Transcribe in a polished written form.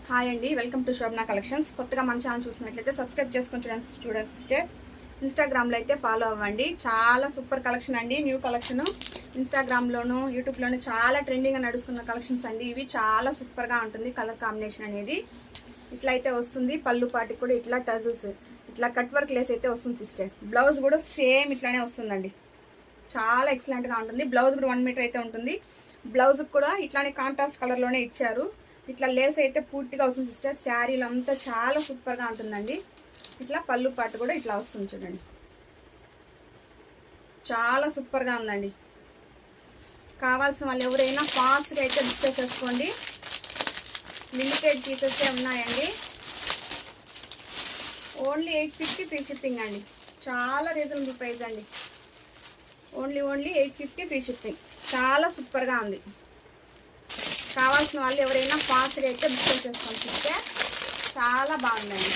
Hi అండి, welcome to Shobhana collections. కొత్తగా మన ఛానల్ చూసినట్లయితే సబ్స్క్రైబ్ చేసుకొని చూడండి సిస్టర్. ఇన్స్టాగ్రామ్లో అయితే ఫాలో అవ్వండి. చాలా సూపర్ కలెక్షన్ అండి, న్యూ కలెక్షన్. ఇన్స్టాగ్రామ్లోను యూట్యూబ్లోను చాలా ట్రెండింగ్గా నడుస్తున్న కలెక్షన్స్ అండి. ఇవి చాలా సూపర్గా ఉంటుంది. కలర్ కాంబినేషన్ అనేది ఇట్లా అయితే వస్తుంది. పళ్ళు పాటికి కూడా ఇట్లా టజల్స్, ఇట్లా కట్ వర్క్ లేస్ అయితే వస్తుంది సిస్టర్. బ్లౌజ్ కూడా సేమ్ ఇట్లానే వస్తుందండి. చాలా ఎక్సలెంట్గా ఉంటుంది. బ్లౌజ్ కూడా 1 మీటర్ అయితే ఉంటుంది. బ్లౌజ్కి కూడా ఇట్లానే కాంట్రాస్ట్ కలర్లోనే ఇచ్చారు. ఇట్లా లేస్ అయితే పూర్తిగా వస్తుంది సిస్టర్. శారీలో అంతా చాలా సూపర్గా ఉంటుందండి. ఇట్లా పళ్ళు పాటు కూడా ఇట్లా వస్తుంది చూడండి, చాలా సూపర్గా ఉందండి. కావాల్సిన వాళ్ళు ఎవరైనా ఫాస్ట్గా అయితే బుక్ చేసేసుకోండి. లిమిటెడ్ పీసెస్ ఉన్నాయండి. ఓన్లీ 850 ఫ్రీ షిప్పింగ్ అండి. చాలా రీజనబుల్ ప్రైస్ అండి. Only 850 free shipping. చాలా సూపర్గా ఉంది. కావాల్సిన వాళ్ళు ఎవరైనా ఫాస్ట్గా అయితే బుక్ చేసేసుకోండి. చాలా బాగుందండి.